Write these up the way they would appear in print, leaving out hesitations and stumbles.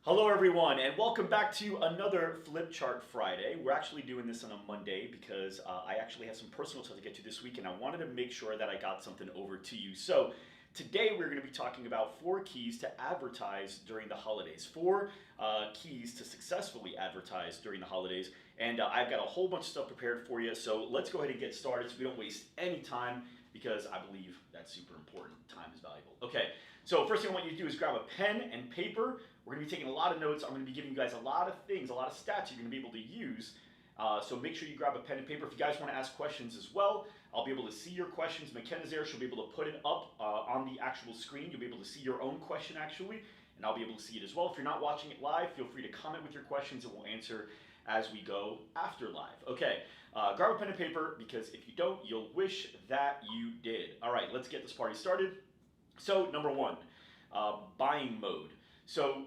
Hello everyone and welcome back to another Flip Chart Friday. We're actually doing this on a Monday because I actually have some personal stuff to get to this week and I wanted to make sure that I got something over to you. So today we're going to be talking about 4 keys to advertise during the holidays. 4 keys to successfully advertise during the holidays. And I've got a whole bunch of stuff prepared for you. So let's go ahead and get started so we don't waste any time because I believe that's super important. Time is valuable. Okay, so first thing I want you to do is grab a pen and paper. We're going to be taking a lot of notes. I'm going to be giving you guys a lot of things, a lot of stats you're going to be able to use. So make sure you grab a pen and paper. If you guys want to ask questions as well, I'll be able to see your questions. McKenna's there. She'll be able to put it up on the actual screen. You'll be able to see your own question actually, and I'll be able to see it as well. If you're not watching it live, feel free to comment with your questions and we'll answer as we go after live. Okay, grab a pen and paper because if you don't, you'll wish that you did. All right, let's get this party started. So number one, buying mode. So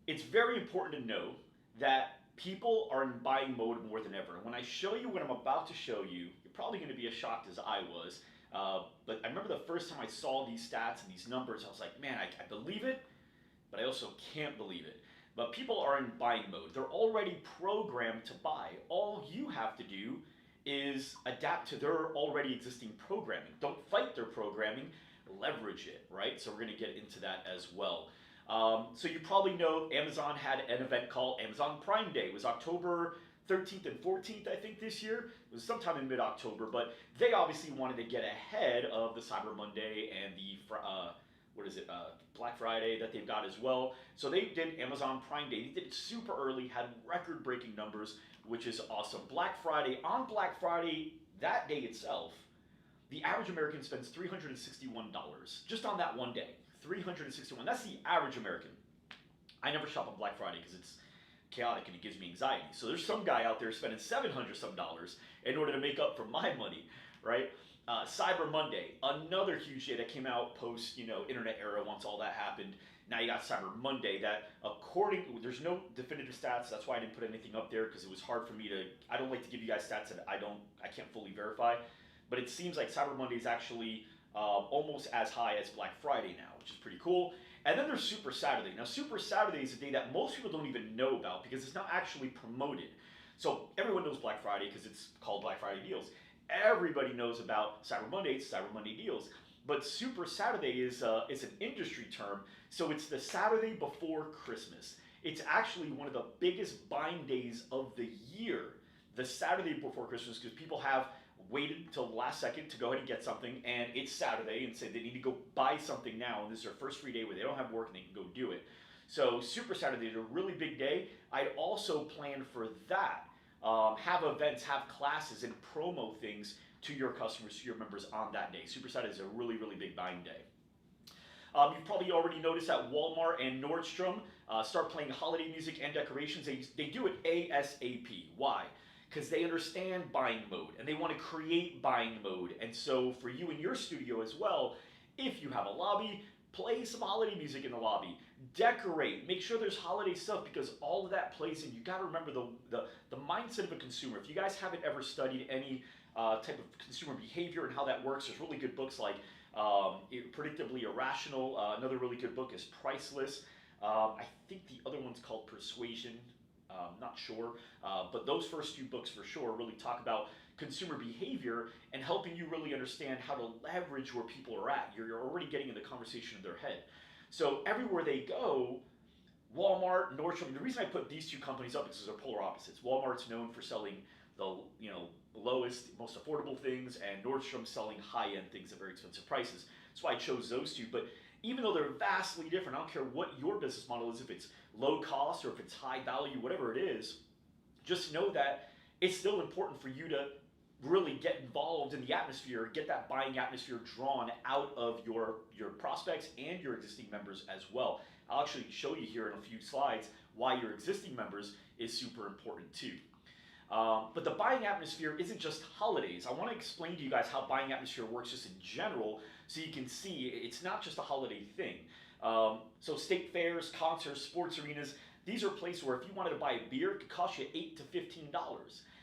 it's very important to know that people are in buying mode more than ever. And when I show you what I'm about to show you, you're probably going to be as shocked as I was. But I remember the first time I saw these stats and these numbers, I was like, man, I believe it, but I also can't believe it. But people are in buying mode. They're already programmed to buy. All you have to do is adapt to their already existing programming. Don't fight their programming, leverage it, right? So we're going to get into that as well. So you probably know Amazon had an event called Amazon Prime Day. It was October 13th and 14th, I think, this year. It was sometime in mid-October, but they obviously wanted to get ahead of the Cyber Monday and the Black Friday that they've got as well. So they did Amazon Prime Day. They did it super early, had record-breaking numbers, which is awesome. Black Friday, on Black Friday, that day itself, the average American spends $361 just on that one day. 361. That's the average American. I never shop on Black Friday because it's chaotic and it gives me anxiety. So there's some guy out there spending $700 some in order to make up for my money, right? Cyber Monday, another huge day that came out post, internet era. Once all that happened, now you got Cyber Monday. That there's no definitive stats. That's why I didn't put anything up there because it was hard for me to. I don't like to give you guys stats that I can't fully verify. But it seems like Cyber Monday is actually almost as high as Black Friday now, which is pretty cool. And then there's Super Saturday. Now, Super Saturday is a day that most people don't even know about because it's not actually promoted. So everyone knows Black Friday because it's called Black Friday deals. Everybody knows about Cyber Monday, it's Cyber Monday deals. But Super Saturday is it's an industry term, so it's the Saturday before Christmas. It's actually one of the biggest buying days of the year, the Saturday before Christmas, because people have waited until the last second to go ahead and get something, and it's Saturday and say they need to go buy something now, and this is their first free day where they don't have work and they can go do it. So Super Saturday is a really big day. I'd also plan for that. Have events, have classes, and promo things to your customers, to your members on that day. Super Saturday is a really, really big buying day. You've probably already noticed that Walmart and Nordstrom start playing holiday music and decorations. They do it ASAP. Why? Because they understand buying mode and they want to create buying mode. And so for you in your studio as well, if you have a lobby, play some holiday music in the lobby. Decorate, make sure there's holiday stuff because all of that plays in. You got to remember the mindset of a consumer. If you guys haven't ever studied any type of consumer behavior and how that works, there's really good books like Predictably Irrational. Another really good book is Priceless. I think the other one's called Persuasion. Not sure, but those first few books for sure really talk about consumer behavior and helping you really understand how to leverage where people are at. You're already getting in the conversation of their head. So everywhere they go, Walmart, Nordstrom, the reason I put these two companies up is because they're polar opposites. Walmart's known for selling the lowest, most affordable things, and Nordstrom selling high-end things at very expensive prices. That's why I chose those two. But even though they're vastly different, I don't care what your business model is, if it's low cost or if it's high value, whatever it is, just know that it's still important for you to really get involved in the atmosphere, get that buying atmosphere drawn out of your prospects and your existing members as well. I'll actually show you here in a few slides why your existing members is super important too. But the buying atmosphere isn't just holidays. I want to explain to you guys how buying atmosphere works just in general so you can see it's not just a holiday thing. So state fairs, concerts, sports arenas, these are places where if you wanted to buy a beer, it could cost you $8 to $15.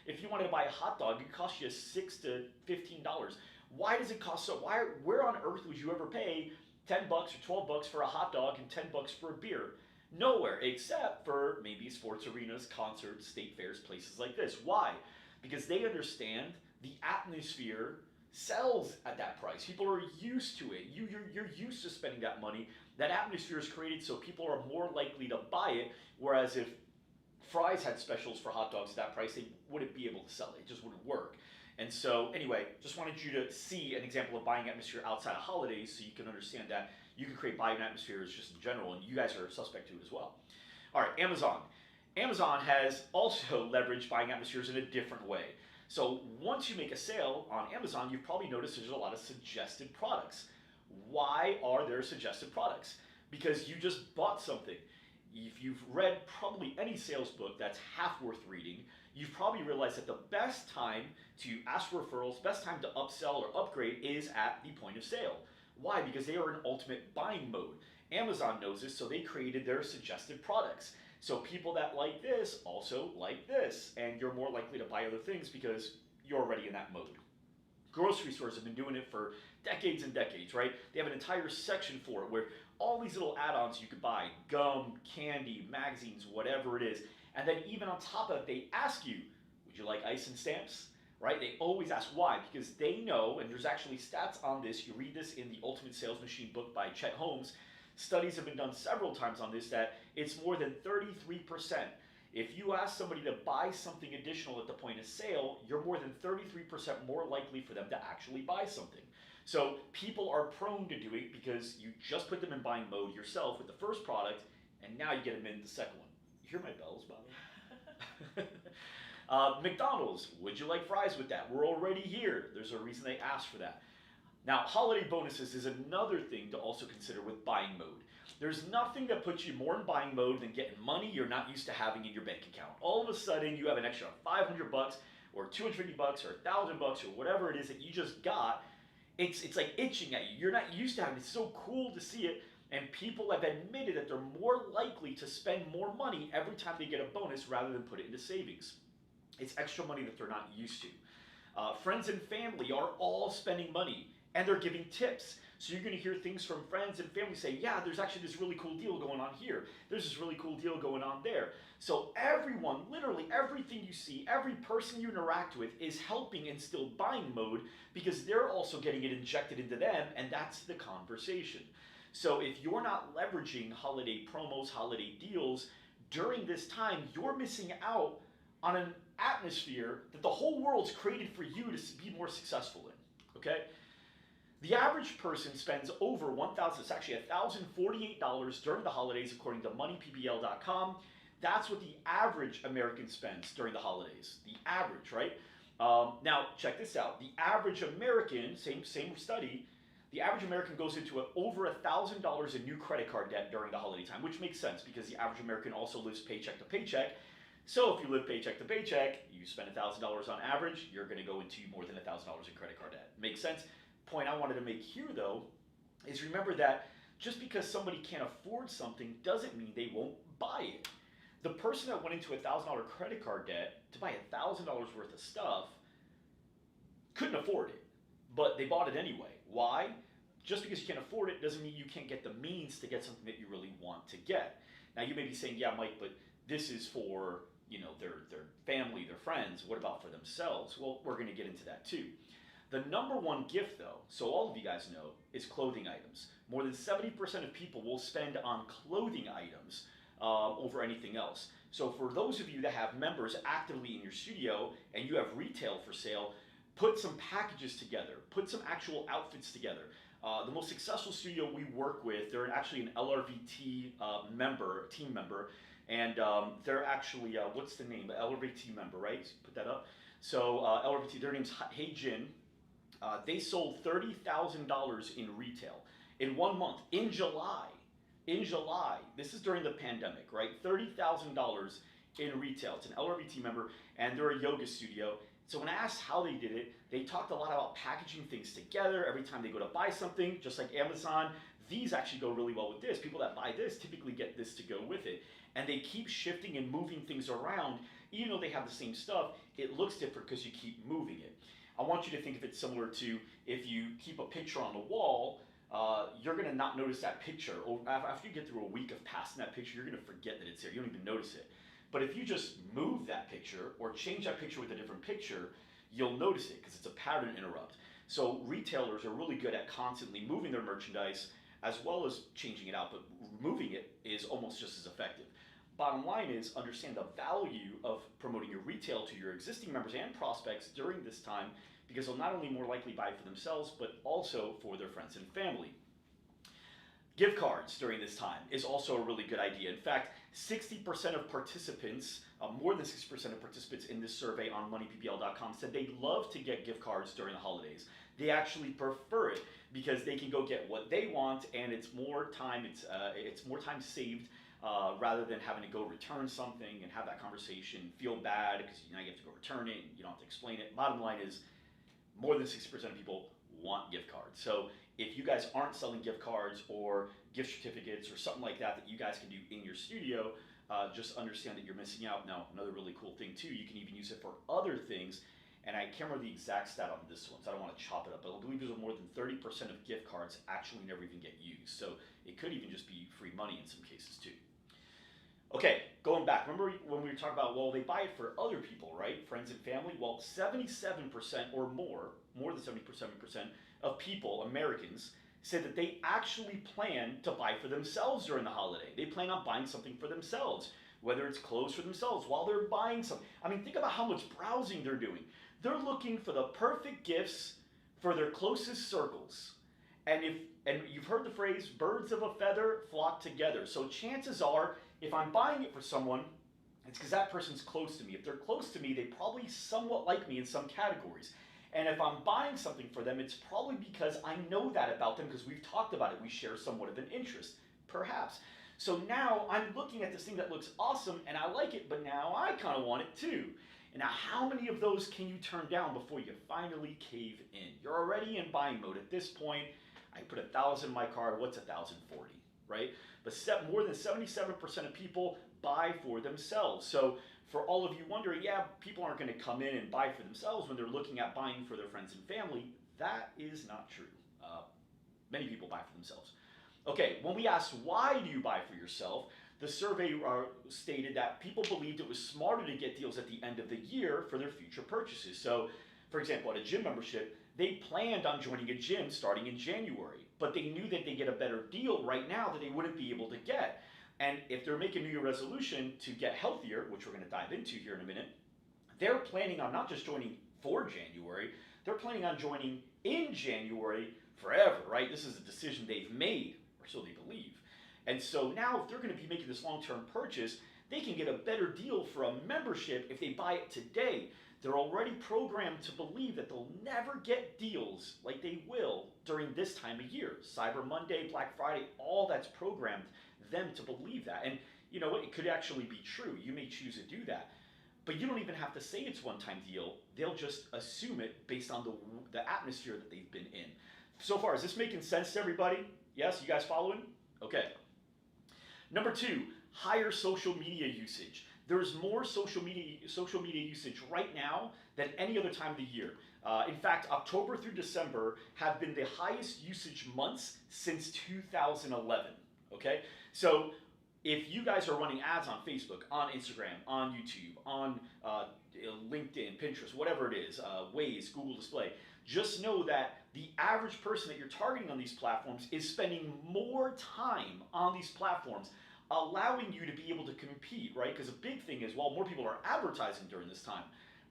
If you wanted to buy a hot dog, it could cost you $6 to $15. Why does it cost so? Where on earth would you ever pay $10 or $12 for a hot dog and $10 for a beer? Nowhere, except for maybe sports arenas, concerts, state fairs, places like this. Why? Because they understand the atmosphere sells at that price. People are used to it. You're used to spending that money. That atmosphere is created so people are more likely to buy it. Whereas if Fry's had specials for hot dogs at that price, they wouldn't be able to sell it. It just wouldn't work. And so, anyway, just wanted you to see an example of buying atmosphere outside of holidays so you can understand that you can create buying atmospheres just in general, and you guys are suspect to it as well. All right, Amazon. Amazon has also leveraged buying atmospheres in a different way. So once you make a sale on Amazon, you've probably noticed there's a lot of suggested products. Why are there suggested products? Because you just bought something. If you've read probably any sales book that's half worth reading, you've probably realized that the best time to ask for referrals, best time to upsell or upgrade is at the point of sale. Why? Because they are in ultimate buying mode. Amazon knows this, so they created their suggested products. So people that like this also like this, and you're more likely to buy other things because you're already in that mode. Grocery stores have been doing it for decades and decades, right? They have an entire section for it where all these little add-ons you could buy, gum, candy, magazines, whatever it is. And then even on top of it, they ask you, would you like ice and stamps? Right? They always ask why, because they know, and there's actually stats on this, you read this in the Ultimate Sales Machine book by Chet Holmes. Studies have been done several times on this, that it's more than 33%. If you ask somebody to buy something additional at the point of sale, you're more than 33% more likely for them to actually buy something. So people are prone to do it because you just put them in buying mode yourself with the first product, and now you get them in the second one. You hear my bells, by the way? McDonald's, would you like fries with that? We're already here. There's a reason they asked for that. Now, holiday bonuses is another thing to also consider with buying mode. There's nothing that puts you more in buying mode than getting money you're not used to having in your bank account. All of a sudden, you have an extra $500 or $250 or $1,000 or whatever it is that you just got. It's like itching at you. You're not used to having it. It's so cool to see it. And people have admitted that they're more likely to spend more money every time they get a bonus rather than put it into savings. It's extra money that they're not used to. Friends and family are all spending money, and they're giving tips. So you're going to hear things from friends and family say, yeah, there's actually this really cool deal going on here. There's this really cool deal going on there. So everyone, literally everything you see, every person you interact with is helping instill buying mode because they're also getting it injected into them, and that's the conversation. So if you're not leveraging holiday promos, holiday deals during this time, you're missing out on an atmosphere that the whole world's created for you to be more successful in, okay? The average person spends over it's actually $1,048 during the holidays according to moneypbl.com. That's what the average American spends during the holidays. The average, right? Now, check this out. The average American, same study, the average American goes into over $1,000 in new credit card debt during the holiday time, which makes sense because the average American also lives paycheck to paycheck. So if you live paycheck to paycheck, you spend $1,000 on average, you're going to go into more than $1,000 in credit card debt. Makes sense? Point I wanted to make here, though, is remember that just because somebody can't afford something doesn't mean they won't buy it. The person that went into $1,000 credit card debt to buy $1,000 worth of stuff couldn't afford it, but they bought it anyway. Why? Just because you can't afford it doesn't mean you can't get the means to get something that you really want to get. Now you may be saying, yeah, Mike, but this is for their family, their friends. What about for themselves? Well, we're going to get into that too. The number one gift, though, so all of you guys know, is clothing items. More than 70% of people will spend on clothing items over anything else. So for those of you that have members actively in your studio and you have retail for sale, put some packages together, put some actual outfits together. The most successful studio we work with, they're actually an LRVT team member, and they're actually, what's the name? LRVT member, right? Put that up. So LRVT, their name's Hey Jin. They sold $30,000 in retail in 1 month, in July. In July, this is during the pandemic, right? $30,000 in retail. It's an LRVT member, and they're a yoga studio. So when I asked how they did it, they talked a lot about packaging things together every time they go to buy something, just like Amazon. These actually go really well with this. People that buy this typically get this to go with it. And they keep shifting and moving things around. Even though they have the same stuff, it looks different because you keep moving it. I want you to think of it similar to if you keep a picture on the wall, you're going to not notice that picture. Or after you get through a week of passing that picture, you're going to forget that it's there. You don't even notice it. But if you just move that picture or change that picture with a different picture, you'll notice it because it's a pattern interrupt. So retailers are really good at constantly moving their merchandise as well as changing it out, but removing it is almost just as effective. Bottom line is understand the value of promoting your retail to your existing members and prospects during this time, because they'll not only more likely buy for themselves, but also for their friends and family. Gift cards during this time is also a really good idea. In fact, 60% of participants, more than 60% of participants in this survey on moneyppl.com said they'd love to get gift cards during the holidays. They actually prefer it because they can go get what they want, and it's more time. It's more time saved rather than having to go return something and have that conversation, feel bad because now you have to go return it. And you don't have to explain it. Bottom line is, more than 60% of people want gift cards. So if you guys aren't selling gift cards or gift certificates or something like that you guys can do in your studio, just understand that you're missing out. Now, another really cool thing too, you can even use it for other things. And I can't remember the exact stat on this one, so I don't want to chop it up, but I believe there's more than 30% of gift cards actually never even get used. So it could even just be free money in some cases too. Okay, going back, remember when we were talking about, well, they buy it for other people, right? Friends and family? Well, 77% or more than 77% of people, Americans, said that they actually plan to buy for themselves during the holiday. They plan on buying something for themselves, whether it's clothes for themselves while they're buying something. I mean, think about how much browsing they're doing. They're looking for the perfect gifts for their closest circles. And you've heard the phrase, birds of a feather flock together. So chances are, if I'm buying it for someone, it's because that person's close to me. If they're close to me, they probably somewhat like me in some categories. And if I'm buying something for them, it's probably because I know that about them because we've talked about it. We share somewhat of an interest, perhaps. So now I'm looking at this thing that looks awesome and I like it, but now I kind of want it too. And now how many of those can you turn down before you finally cave in? You're already in buying mode at this point. I put 1,000 in my card. What's 1,040, right? But more than 77% of people buy for themselves. So for all of you wondering, yeah, people aren't going to come in and buy for themselves when they're looking at buying for their friends and family, that is not true. Many people buy for themselves. Okay, when we asked why do you buy for yourself, the survey stated that people believed it was smarter to get deals at the end of the year for their future purchases. So, for example, at a gym membership, they planned on joining a gym starting in January, but they knew that they get a better deal right now that they wouldn't be able to get. And if they're making a New Year resolution to get healthier, which we're going to dive into here in a minute, they're planning on not just joining for January, they're planning on joining in January forever, right? This is a decision they've made, or so they believe. And so now if they're going to be making this long-term purchase, they can get a better deal for a membership if they buy it today. They're already programmed to believe that they'll never get deals like they will during this time of year. Cyber Monday, Black Friday, all that's programmed them to believe that. And you know what? It could actually be true. You may choose to do that. But you don't even have to say it's one-time deal. They'll just assume it based on the atmosphere that they've been in. So far, is this making sense to everybody? Yes? You guys following? Okay. Number 2, higher social media usage. There's more social media usage right now than any other time of the year. In fact, October through December have been the highest usage months since 2011. Okay, so if you guys are running ads on Facebook, on Instagram, on YouTube, on LinkedIn, Pinterest, whatever it is, Waze, Google Display, just know that the average person that you're targeting on these platforms is spending more time on these platforms, allowing you to be able to compete, right? Because a big thing is, well, more people are advertising during this time.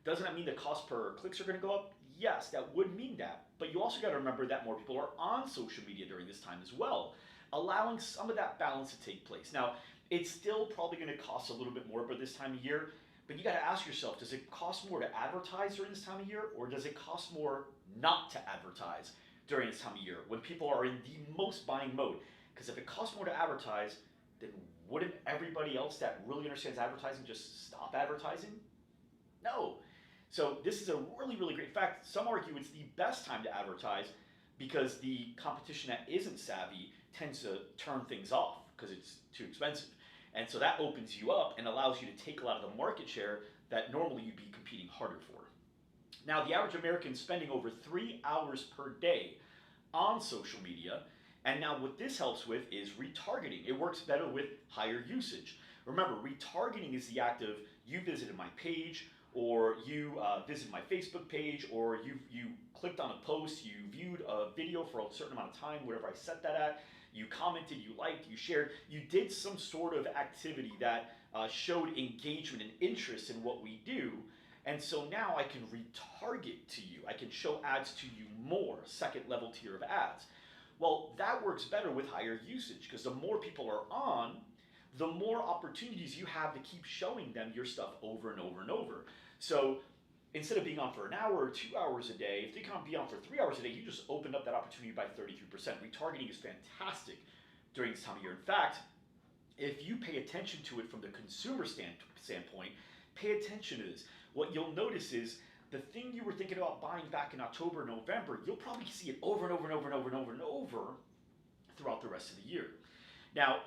Doesn't that mean the cost per clicks are going to go up? Yes, that would mean that. But you also got to remember that more people are on social media during this time as well, allowing some of that balance to take place. Now, it's still probably going to cost a little bit more by this time of year, but you got to ask yourself, does it cost more to advertise during this time of year, or does it cost more not to advertise during this time of year when people are in the most buying mode? Because if it costs more to advertise, then wouldn't everybody else that really understands advertising just stop advertising? No. So this is a really, really great. In fact, some argue it's the best time to advertise because the competition that isn't savvy tends to turn things off because it's too expensive. And so that opens you up and allows you to take a lot of the market share that normally you'd be competing harder for. Now, the average American spending over 3 hours per day on social media, And now what this helps with is retargeting. It works better with higher usage. Remember, retargeting is the act of you visited my page, or you visited my Facebook page, or you clicked on a post, you viewed a video for a certain amount of time, whatever I set that at, you commented, you liked, you shared, you did some sort of activity that showed engagement and interest in what we do. And so now I can retarget to you. I can show ads to you more, second level tier of ads. Well, that works better with higher usage, because the more people are on, the more opportunities you have to keep showing them your stuff over and over and over. So instead of being on for an hour or 2 hours a day, if they can be on for 3 hours a day, you just opened up that opportunity by 33%. Retargeting is fantastic during this time of year. In fact, if you pay attention to it from the consumer standpoint, pay attention to this. What you'll notice is the thing you were thinking about buying back in October, November, you'll probably see it over and over and over and over and over and over throughout the rest of the year. Now,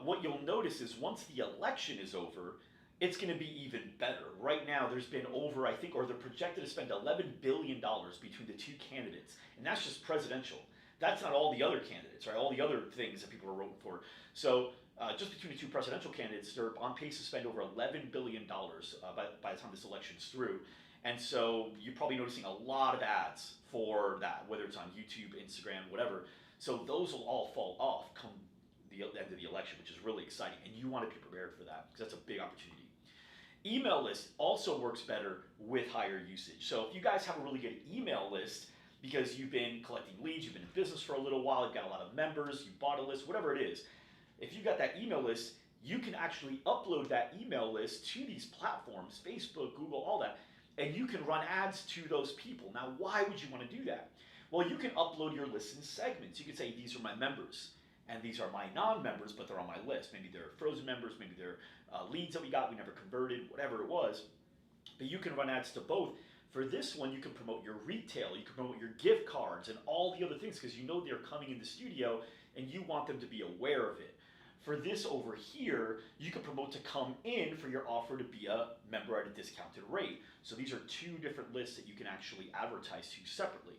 what you'll notice is once the election is over, it's going to be even better. Right now, there's been over, I think, or they're projected to spend $11 billion between the two candidates, and that's just presidential. That's not all the other candidates, right? All the other things that people are voting for. So just between the two presidential candidates, they're on pace to spend over $11 billion by the time this election's through. And so you're probably noticing a lot of ads for that, whether it's on YouTube, Instagram, whatever. So those will all fall off come the end of the election, which is really exciting. And you want to be prepared for that because that's a big opportunity. Email list also works better with higher usage. So if you guys have a really good email list because you've been collecting leads, you've been in business for a little while, you've got a lot of members, you bought a list, whatever it is, if you've got that email list, you can actually upload that email list to these platforms, Facebook, Google, all that, and you can run ads to those people. Now, why would you want to do that? Well, you can upload your list in segments. You can say, these are my members, and these are my non-members, but they're on my list. Maybe they're frozen members, maybe they're leads that we got, we never converted, whatever it was. But you can run ads to both. For this one, you can promote your retail, you can promote your gift cards, and all the other things, because you know they're coming in the studio, and you want them to be aware of it. For this over here, you can promote to come in for your offer to be a member at a discounted rate. So these are two different lists that you can actually advertise to separately.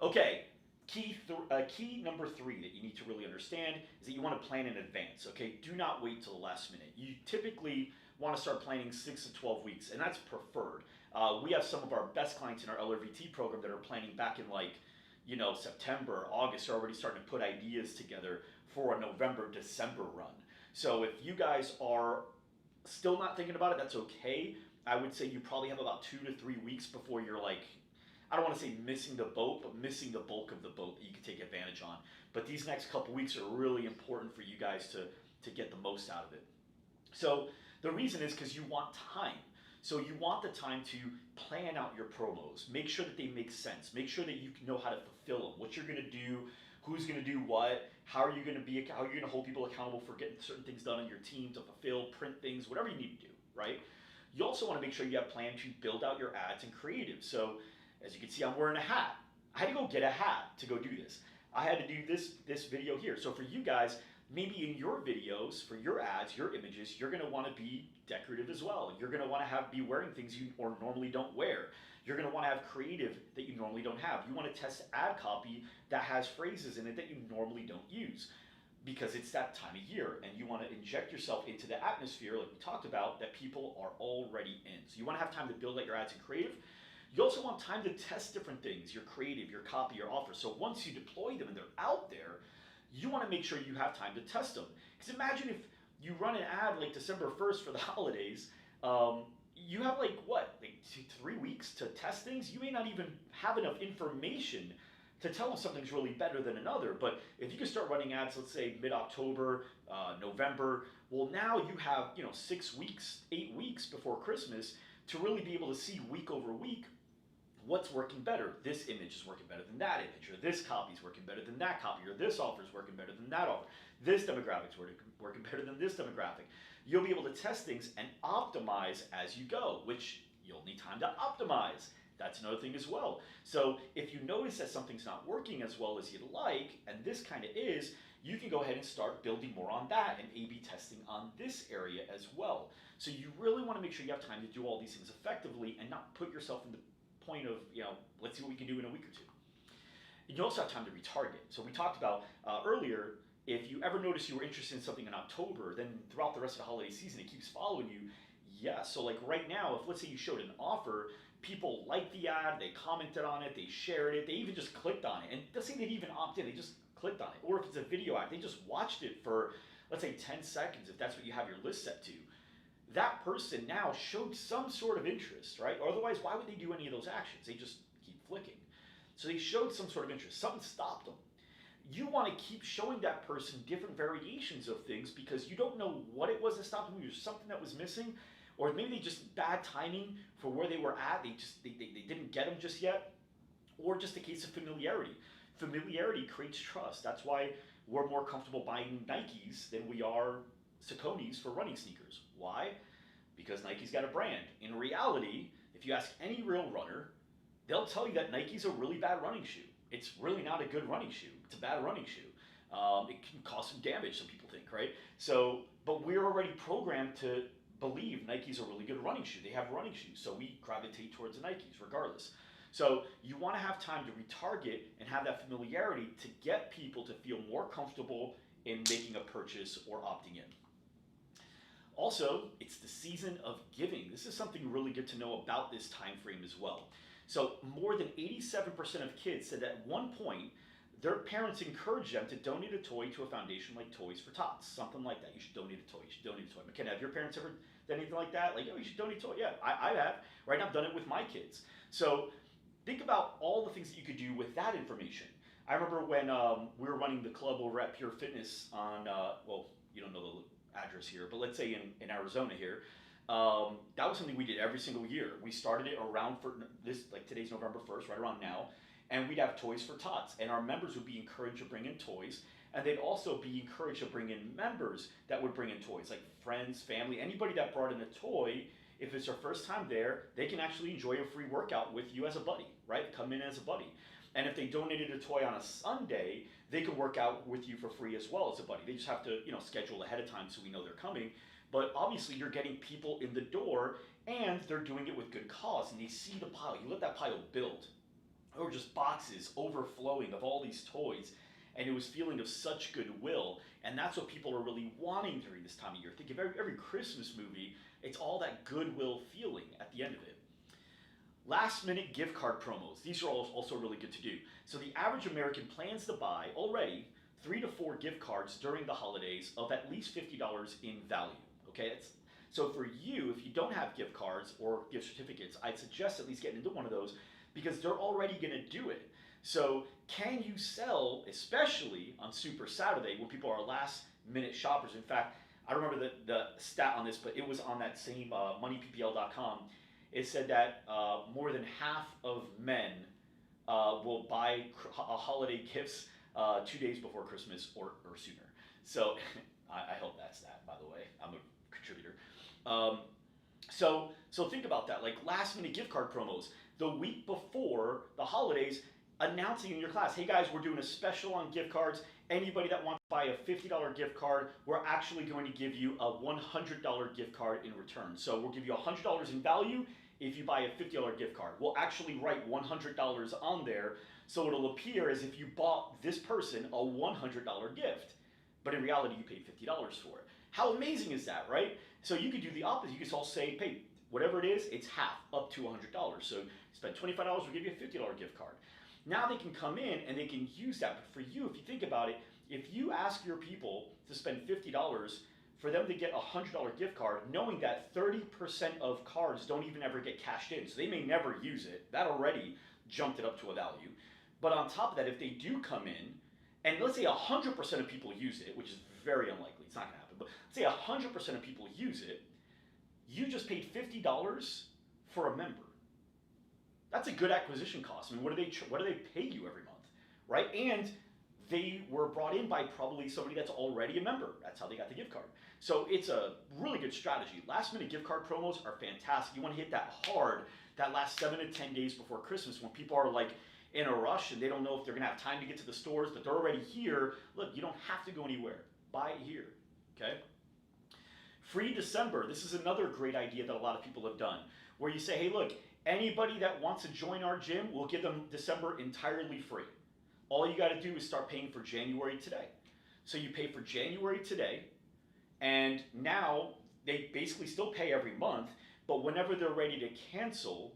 Okay, key number 3 that you need to really understand is that you want to plan in advance. Okay, do not wait till the last minute. You typically want to start planning 6 to 12 weeks, and that's preferred. We have some of our best clients in our LRVT program that are planning back in September, August, are already starting to put ideas together for a November, December run. So if you guys are still not thinking about it, that's okay. I would say you probably have about 2 to 3 weeks before you're I don't want to say missing the boat, but missing the bulk of the boat that you can take advantage on. But these next couple weeks are really important for you guys to get the most out of it. So the reason is because you want time. So you want the time to plan out your promos. Make sure that they make sense. Make sure that you know how to fulfill them. What you're going to do, who's going to do what, how are you going to hold people accountable for getting certain things done on your team to fulfill, print things, whatever you need to do, right? You also want to make sure you have a plan to build out your ads and creative. So as you can see, I'm wearing a hat. I had to go get a hat to go do this. I had to do this video here. So for you guys, maybe in your videos, for your ads, your images, you're going to want to be decorative as well. You're going to want to be wearing things you normally don't wear. You're going to want to have creative that you normally don't have. You want to test ad copy that has phrases in it that you normally don't use because it's that time of year, and you want to inject yourself into the atmosphere like we talked about that people are already in. So you want to have time to build out your ads and creative. You also want time to test different things, your creative, your copy, your offer. So once you deploy them and they're out there, you want to make sure you have time to test them. Because imagine if you run an ad like December 1st for the holidays, you have 3 weeks to test things. You may not even have enough information to tell if something's really better than another. But if you can start running ads, let's say mid-October, November, well now you have 6 weeks, 8 weeks before Christmas to really be able to see week over week what's working better. This image is working better than that image, or this copy is working better than that copy, or this offer is working better than that offer. This demographic is working better than this demographic. You'll be able to test things and optimize as you go, which you'll need time to optimize. That's another thing as well. So if you notice that something's not working as well as you'd like, and this kind of is, you can go ahead and start building more on that and A/B testing on this area as well. So you really want to make sure you have time to do all these things effectively and not put yourself in the point of, let's see what we can do in a week or two. you also have time to retarget. So we talked about earlier, if you ever notice you were interested in something in October, then throughout the rest of the holiday season, it keeps following you. Yeah, so like right now, if let's say you showed an offer, people liked the ad, they commented on it, they shared it, they even just clicked on it. And let's say they didn't even opt in, they just clicked on it. Or if it's a video ad, they just watched it for, let's say 10 seconds, if that's what you have your list set to. That person now showed some sort of interest, right? Or otherwise, why would they do any of those actions? They just keep flicking. So they showed some sort of interest. Something stopped them. You want to keep showing that person different variations of things because you don't know what it was that stopped them. There's something that was missing, or maybe they just bad timing for where they were at. They didn't get them just yet, or just a case of familiarity. Familiarity creates trust. That's why we're more comfortable buying Nikes than we are Sauconys for running sneakers. Why? Because Nike's got a brand. In reality, if you ask any real runner, they'll tell you that Nike's a really bad running shoe. It's really not a good running shoe. It's a bad running shoe. It can cause some damage, some people think, right? So, but we're already programmed to believe Nike's a really good running shoe. They have running shoes, so we gravitate towards the Nikes regardless. So you want to have time to retarget and have that familiarity to get people to feel more comfortable in making a purchase or opting in. Also, it's the season of giving. This is something really good to know about this time frame as well. So more than 87% of kids said at one point their parents encouraged them to donate a toy to a foundation like Toys for Tots, something like that. You should donate a toy. You should donate a toy. McKenna, have your parents ever done anything like that? Like, oh, you should donate a toy. Yeah, I have. Right now, I've done it with my kids. So think about all the things that you could do with that information. I remember when we were running the club over at Pure Fitness on, well, you don't know the address here, but let's say in Arizona here. That was something we did every single year. We started it around for this, like today's November 1st, right around now, and we'd have Toys for Tots, and our members would be encouraged to bring in toys, and they'd also be encouraged to bring in members that would bring in toys, like friends, family, anybody that brought in a toy. If it's their first time there, they can actually enjoy a free workout with you as a buddy, right? Come in as a buddy. And if they donated a toy on a Sunday, they could work out with you for free as well as a buddy. They just have to, schedule ahead of time so we know they're coming. But obviously you're getting people in the door and they're doing it with good cause and they see the pile. You let that pile build. Or just boxes overflowing of all these toys. And it was feeling of such goodwill. And that's what people are really wanting during this time of year. Think of every Christmas movie, it's all that goodwill feeling at the end of it. Last minute gift card promos. These are also really good to do. So the average American plans to buy already 3 to 4 gift cards during the holidays of at least $50 in value. Okay, so for you, if you don't have gift cards or gift certificates, I'd suggest at least getting into one of those because they're already going to do it. So can you sell, especially on Super Saturday when people are last minute shoppers? In fact, I don't remember the stat on this, but it was on that same moneyppl.com. It said that more than half of men will buy holiday gifts 2 days before Christmas or sooner. So I hope that's that, by the way. I'm a contributor. So think about that, like last minute gift card promos. The week before the holidays, announcing in your class, hey guys, we're doing a special on gift cards. Anybody that wants to buy a $50 gift card, we're actually going to give you a $100 gift card in return. So we'll give you $100 in value if you buy a $50 gift card. We'll actually write $100 on there, so it'll appear as if you bought this person a $100 gift. But in reality, you paid $50 for it. How amazing is that, right? So you could do the opposite. You could all say, hey, whatever it is, it's half, up to $100. So you spend $25, we'll give you a $50 gift card. Now they can come in and they can use that. But for you, if you think about it, if you ask your people to spend $50 for them to get a $100 gift card, knowing that 30% of cards don't even ever get cashed in, so they may never use it, that already jumped it up to a value. But on top of that, if they do come in, and let's say 100% of people use it, which is very unlikely, it's not going to happen, but let's say 100% of people use it, you just paid $50 for a member. That's a good acquisition cost. I mean, what do they pay you every month, right? And they were brought in by probably somebody that's already a member. That's how they got the gift card. So it's a really good strategy. Last minute gift card promos are fantastic. You want to hit that hard that last 7 to 10 days before Christmas when people are like in a rush and they don't know if they're going to have time to get to the stores, but they're already here. Look, you don't have to go anywhere. Buy it here, okay? Free December. This is another great idea that a lot of people have done, where you say, hey, look, anybody that wants to join our gym, we'll give them December entirely free. all you got to do is start paying for January today. So you pay for January today, and now they basically still pay every month, but whenever they're ready to cancel,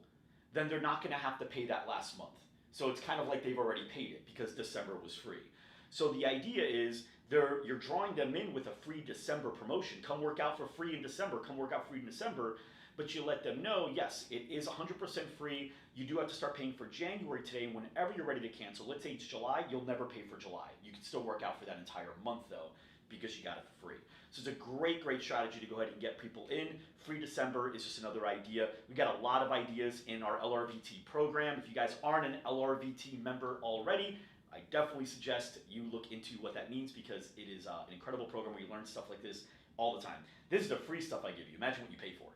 then they're not going to have to pay that last month. So it's kind of like they've already paid it because December was free. So the idea is you're drawing them in with a free December promotion. Come work out for free in December. Come work out free in December. But you let them know, yes, it is 100% free. You do have to start paying for January today. And whenever you're ready to cancel, let's say it's July, you'll never pay for July. You can still work out for that entire month though, because you got it for free. So it's a great, great strategy to go ahead and get people in. Free December is just another idea. We got a lot of ideas in our LRVT program. If you guys aren't an LRVT member already, I definitely suggest you look into what that means, because it is an incredible program where you learn stuff like this all the time. This is the free stuff I give you. Imagine what you pay for.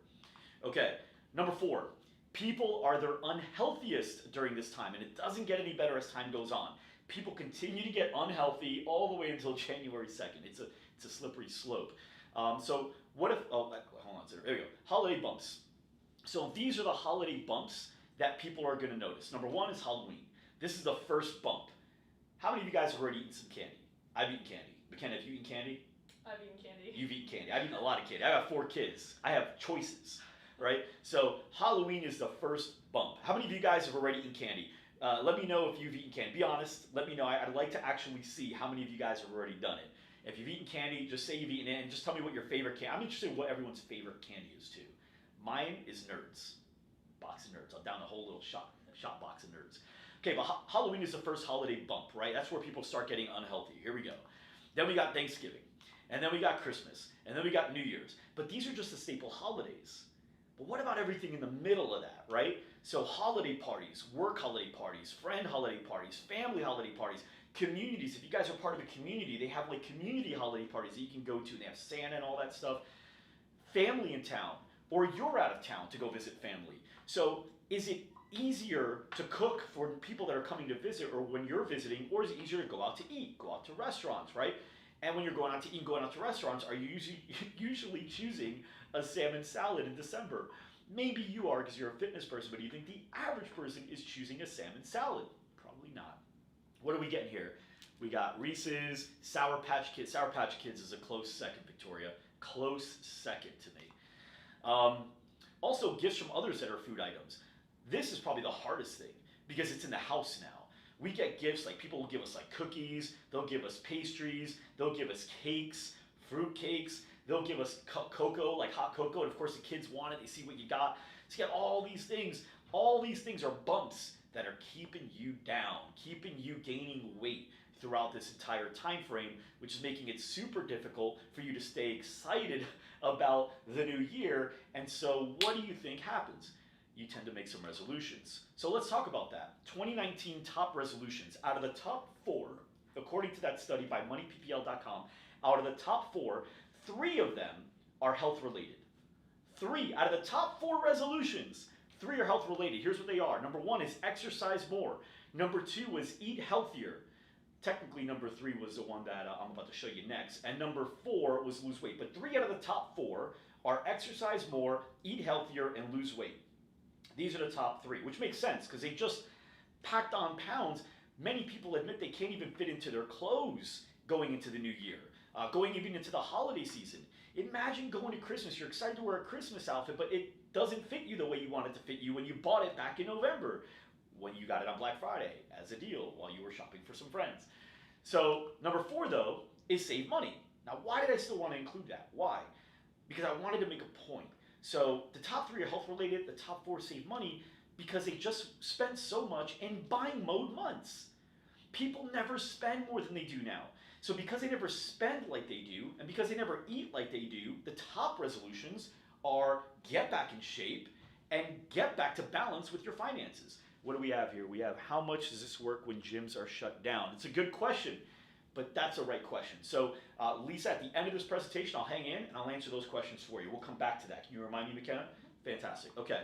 Okay, number 4. People are their unhealthiest during this time, and it doesn't get any better as time goes on. People continue to get unhealthy all the way until January 2nd. It's a slippery slope. So what if, hold on, there we go. Holiday bumps. So these are the holiday bumps that people are going to notice. Number 1 is Halloween. This is the first bump. How many of you guys have already eaten some candy? I've eaten candy. McKenna, have you eaten candy? I've eaten candy. You've eaten candy. I've eaten a lot of candy. I got 4 kids. I have choices, right? So Halloween is the first bump. How many of you guys have already eaten candy? Let me know if you've eaten candy. Be honest. Let me know. I'd like to actually see how many of you guys have already done it. If you've eaten candy, just say you've eaten it, and just tell me what your favorite candy. I'm interested in what everyone's favorite candy is too. Mine is Nerds. Box of Nerds. I'll down a whole little shot box of Nerds. Okay, but Halloween is the first holiday bump, right? That's where people start getting unhealthy. Here we go. Then we got Thanksgiving, and then we got Christmas, and then we got New Year's. But these are just the staple holidays. But what about everything in the middle of that, right? So holiday parties, work holiday parties, friend holiday parties, family holiday parties, communities. If you guys are part of a community, they have like community holiday parties that you can go to, and they have Santa and all that stuff. Family in town, or you're out of town to go visit family. So is it easier to cook for people that are coming to visit, or when you're visiting, or is it easier to go out to eat, go out to restaurants, right? And when you're going out to eat, going out to restaurants, are you usually choosing a salmon salad in December? Maybe you are because you're a fitness person, but do you think the average person is choosing a salmon salad? Probably not. What are we getting here? We got Reese's, Sour Patch Kids. Sour Patch Kids is a close second, Victoria. Close second to me. Also, gifts from others that are food items. This is probably the hardest thing because it's in the house now. We get gifts, like people will give us like cookies, they'll give us pastries, they'll give us cakes, fruit cakes, they'll give us cocoa, like hot cocoa, and of course the kids want it, they see what you got. So you got all these things. All these things are bumps that are keeping you down, keeping you gaining weight throughout this entire time frame, which is making it super difficult for you to stay excited about the new year. And so what do you think happens? You tend to make some resolutions. So let's talk about that. 2019 top resolutions. Out of the top 4, according to that study by moneyppl.com, out of the top 4, 3 of them are health related. 3 out of the top 4 resolutions, 3 are health related. Here's what they are. Number 1 is exercise more. Number 2 was eat healthier. Technically, number 3 was the one that I'm about to show you next. And number 4 was lose weight. But 3 out of the top 4 are exercise more, eat healthier, and lose weight. These are the top 3, which makes sense because they just packed on pounds. Many people admit they can't even fit into their clothes going into the new year, going even into the holiday season. Imagine going to Christmas. You're excited to wear a Christmas outfit, but it doesn't fit you the way you want it to fit you when you bought it back in November, when you got it on Black Friday as a deal while you were shopping for some friends. So number 4, though, is save money. Now, why did I still want to include that? Why? Because I wanted to make a point. So the top 3 are health related, the top 4 save money because they just spend so much in buying mode months. People never spend more than they do now. So because they never spend like they do, and because they never eat like they do, the top resolutions are get back in shape and get back to balance with your finances. What do we have here? We have how much does this work when gyms are shut down? It's a good question, but that's a right question. So Lisa, at the end of this presentation, I'll hang in and I'll answer those questions for you. We'll come back to that. Can you remind me, McKenna? Fantastic. Okay.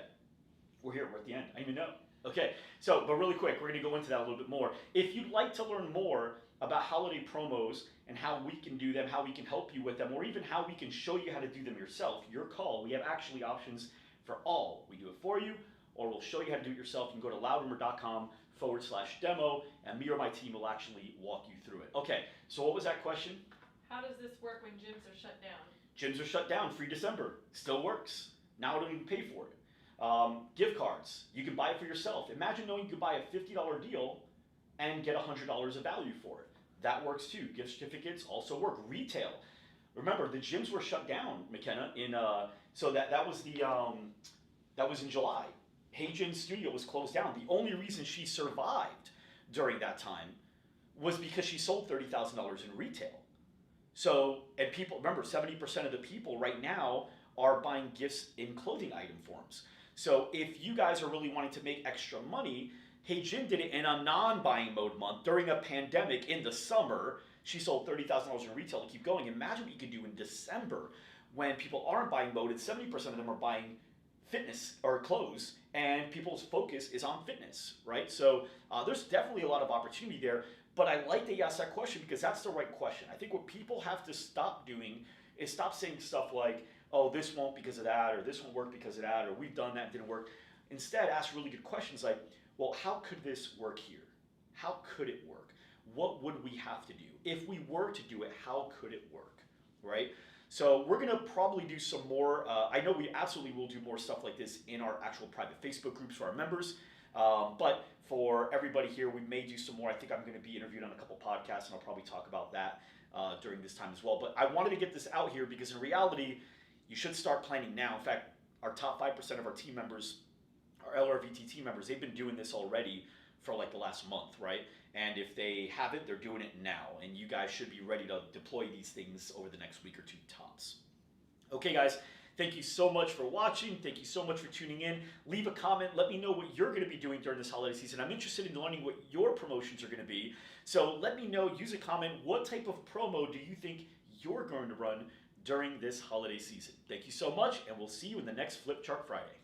We're here. We're at the end. I didn't even know. Okay. So, but really quick, we're going to go into that a little bit more. If you'd like to learn more about holiday promos and how we can do them, how we can help you with them, or even how we can show you how to do them yourself, your call. We have actually options for all. We do it for you, or we'll show you how to do it yourself. You can go to loudrumor.com/demo, and me or my team will actually walk you through it. Okay, so what was that question? How does this work when gyms are shut down? Gyms are shut down, free December. Still works. Now I don't even pay for it. Gift cards, you can buy it for yourself. Imagine knowing you could buy a $50 deal and get $100 of value for it. That works too. Gift certificates also work. Retail. Remember, the gyms were shut down, McKenna, so that was in July. Hey Gym's studio was closed down. The only reason she survived during that time was because she sold $30,000 in retail. So, and people, remember, 70% of the people right now are buying gifts in clothing item forms. So if you guys are really wanting to make extra money, Hey Jim did it in a non-buying mode month during a pandemic in the summer. She sold $30,000 in retail to keep going. Imagine what you could do in December when people aren't buying mode and 70% of them are buying fitness or clothes, and people's focus is on fitness, right? So there's definitely a lot of opportunity there. But I like that you asked that question because that's the right question. I think what people have to stop doing is stop saying stuff like, oh, this won't because of that, or this won't work because of that, or we've done that, didn't work. Instead, ask really good questions like, well, how could this work here? How could it work? What would we have to do? If we were to do it, how could it work, right? So we're gonna probably do some more, I know we absolutely will do more stuff like this in our actual private Facebook groups for our members. But for everybody here, we may do some more. I think I'm going to be interviewed on a couple podcasts, and I'll probably talk about that during this time as well. But I wanted to get this out here because in reality, you should start planning now. In fact, our top 5% of our team members, our LRVT team members, they've been doing this already for like the last month, right? And if they haven't, they're doing it now. And you guys should be ready to deploy these things over the next week or two tops. Okay, guys. Thank you so much for watching. Thank you so much for tuning in. Leave a comment. Let me know what you're going to be doing during this holiday season. I'm interested in learning what your promotions are going to be. So let me know, use a comment. What type of promo do you think you're going to run during this holiday season? Thank you so much, and we'll see you in the next Flip Chart Friday.